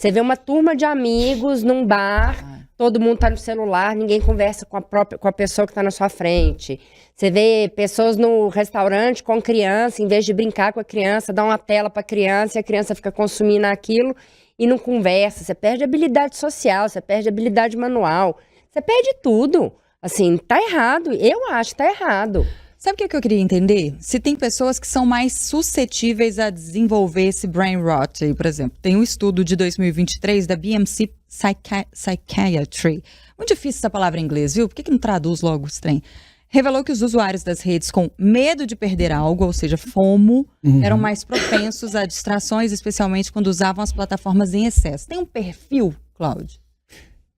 Você vê uma turma de amigos num bar, todo mundo tá no celular, ninguém conversa com a pessoa que tá na sua frente. Você vê pessoas no restaurante com criança, em vez de brincar com a criança, dá uma tela pra criança e a criança fica consumindo aquilo e não conversa. Você perde habilidade social, você perde habilidade manual, você perde tudo. Assim, tá errado. Eu acho que tá errado. Sabe o que eu queria entender? Se tem pessoas que são mais suscetíveis a desenvolver esse brain rot aí, por exemplo. Tem um estudo de 2023 da BMC Psychiatry. Muito difícil essa palavra em inglês, viu? Por que não traduz logo esse trem? Revelou que os usuários das redes com medo de perder algo, ou seja, FOMO, eram mais propensos a distrações, especialmente quando usavam as plataformas em excesso. Tem um perfil, Cláudio?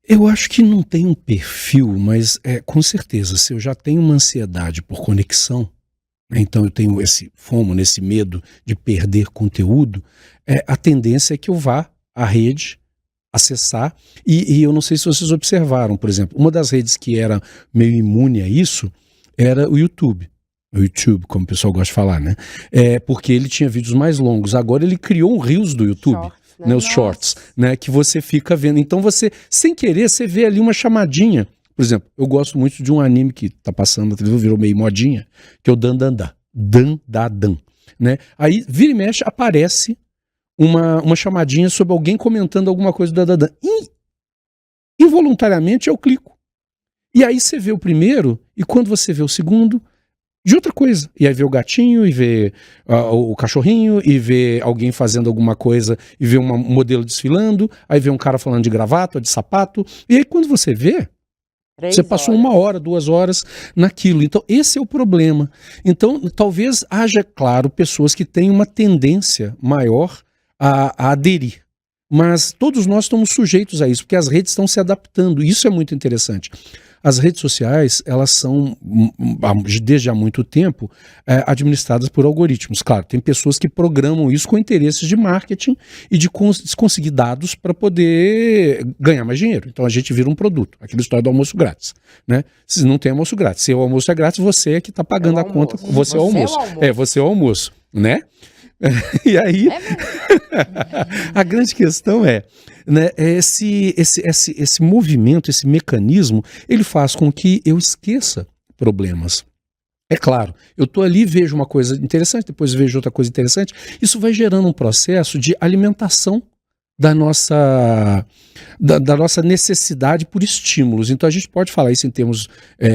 Eu acho que não tem um perfil, mas com certeza, se eu já tenho uma ansiedade por conexão, né, então eu tenho esse FOMO, esse medo de perder conteúdo, a tendência é que eu vá à rede acessar, e eu não sei se vocês observaram, por exemplo, uma das redes que era meio imune a isso era o YouTube. O YouTube, como o pessoal gosta de falar, né? Porque ele tinha vídeos mais longos. Agora ele criou um Reels do YouTube. Né, os shorts, né, que você fica vendo. Então você, sem querer, você vê ali uma chamadinha. Por exemplo, eu gosto muito de um anime que tá passando na televisão, virou meio modinha, que é o Dandadan. Dandadan, né? Aí, vira e mexe, aparece uma chamadinha sobre alguém comentando alguma coisa do Dandadan. E, involuntariamente, eu clico. E aí você vê o primeiro, e quando você vê o segundo, de outra coisa. E aí vê o gatinho, e vê o cachorrinho, e vê alguém fazendo alguma coisa, e vê um modelo desfilando, aí vê um cara falando de gravata, de sapato. E aí quando você vê, você passou 1 hora, 2 horas naquilo. Então esse é o problema. Então talvez haja, claro, pessoas que têm uma tendência maior a aderir. Mas todos nós estamos sujeitos a isso, porque as redes estão se adaptando. Isso é muito interessante. As redes sociais, elas são, desde há muito tempo, administradas por algoritmos. Claro, tem pessoas que programam isso com interesses de marketing e de conseguir dados para poder ganhar mais dinheiro. Então a gente vira um produto, aquela história do almoço grátis, né? Se não tem almoço grátis, se o almoço é grátis, você é que está pagando a conta, você é o almoço. Você é o almoço, né? E aí, a grande questão né, esse movimento, esse mecanismo, ele faz com que eu esqueça problemas. É claro, eu estou ali, vejo uma coisa interessante, depois vejo outra coisa interessante, isso vai gerando um processo de alimentação da nossa necessidade por estímulos. Então a gente pode falar isso em termos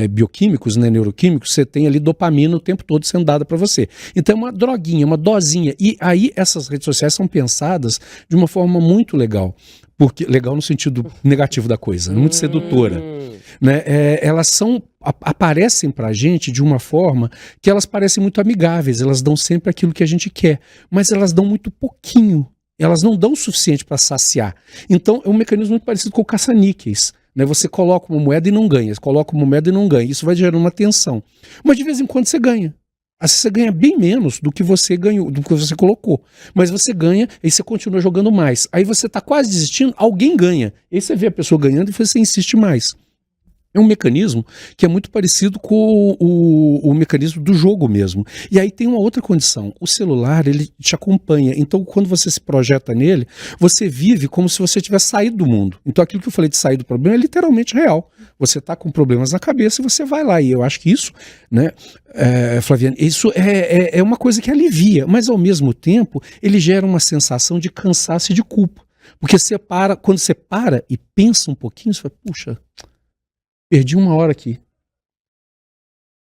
bioquímicos, né, neuroquímicos. Você tem ali dopamina o tempo todo sendo dada para você. Então é uma droguinha, uma dosinha. E aí essas redes sociais são pensadas de uma forma muito legal. Porque, legal no sentido negativo da coisa, muito sedutora. Né? Elas aparecem pra gente de uma forma que elas parecem muito amigáveis, elas dão sempre aquilo que a gente quer, mas elas dão muito pouquinho. Elas não dão o suficiente para saciar. Então, é um mecanismo muito parecido com o caça-níqueis. Né? Você coloca uma moeda e não ganha, você coloca uma moeda e não ganha. Isso vai gerando uma tensão. Mas de vez em quando você ganha. Assim, você ganha bem menos do que você ganhou, do que você colocou. Mas você ganha e você continua jogando mais. Aí você está quase desistindo, alguém ganha. Aí você vê a pessoa ganhando e você insiste mais. É um mecanismo que é muito parecido com o mecanismo do jogo mesmo. E aí tem uma outra condição. O celular, ele te acompanha. Então, quando você se projeta nele, você vive como se você tivesse saído do mundo. Então, aquilo que eu falei de sair do problema é literalmente real. Você está com problemas na cabeça e você vai lá. E eu acho que isso, né, Flaviane, isso é uma coisa que alivia. Mas, ao mesmo tempo, ele gera uma sensação de cansaço e de culpa. Porque quando você para e pensa um pouquinho, você fala, puxa, perdi 1 hora aqui.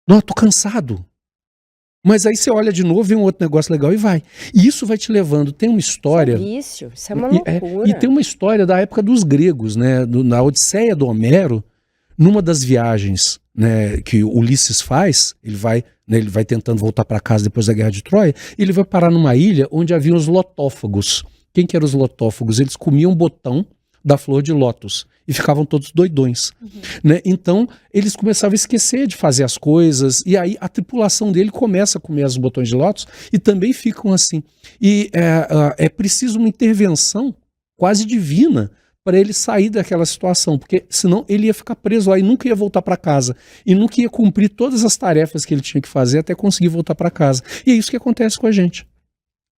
Não, eu tô cansado. Mas aí você olha de novo, vê um outro negócio legal e vai. E isso vai te levando. Tem uma história... Isso é vício, isso é uma loucura. E tem uma história da época dos gregos, né? Na Odisseia do Homero, numa das viagens, né, que Ulisses faz, ele vai tentando voltar para casa depois da Guerra de Troia, e ele vai parar numa ilha onde havia os lotófagos. Quem que eram os lotófagos? Eles comiam botão da flor de lótus e ficavam todos doidões, né? Então eles começavam a esquecer de fazer as coisas, e aí a tripulação dele começa a comer os botões de lótus e também ficam assim. E é preciso uma intervenção quase divina para ele sair daquela situação, porque senão ele ia ficar preso lá e nunca ia voltar para casa, e nunca ia cumprir todas as tarefas que ele tinha que fazer até conseguir voltar para casa. E é isso que acontece com a gente.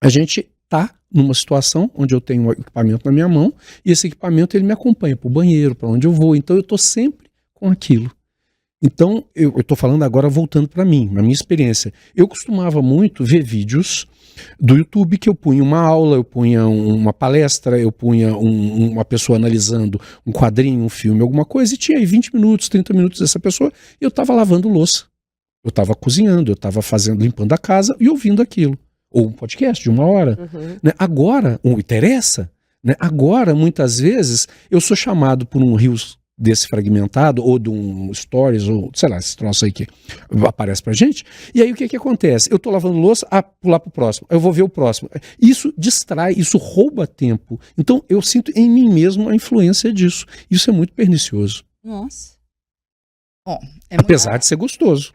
A gente estar numa situação onde eu tenho um equipamento na minha mão e esse equipamento ele me acompanha para o banheiro, para onde eu vou. Então eu estou sempre com aquilo. Então eu estou falando agora voltando para mim, na minha experiência. Eu costumava muito ver vídeos do YouTube que eu punha uma aula, eu punha uma palestra, eu punha uma pessoa analisando um quadrinho, um filme, alguma coisa, e tinha aí 20 minutos, 30 minutos dessa pessoa, e eu estava lavando louça, eu estava cozinhando, eu estava limpando a casa e ouvindo aquilo. Ou um podcast de 1 hora. Né? Agora, interessa, né? Agora, muitas vezes, eu sou chamado por um Reels desse fragmentado, ou de um Stories, ou sei lá, esse troço aí que aparece pra gente, e aí o que acontece? Eu tô lavando louça, pular pro próximo, eu vou ver o próximo. Isso distrai, isso rouba tempo. Então eu sinto em mim mesmo a influência disso. Isso é muito pernicioso. Nossa. Apesar de ser gostoso.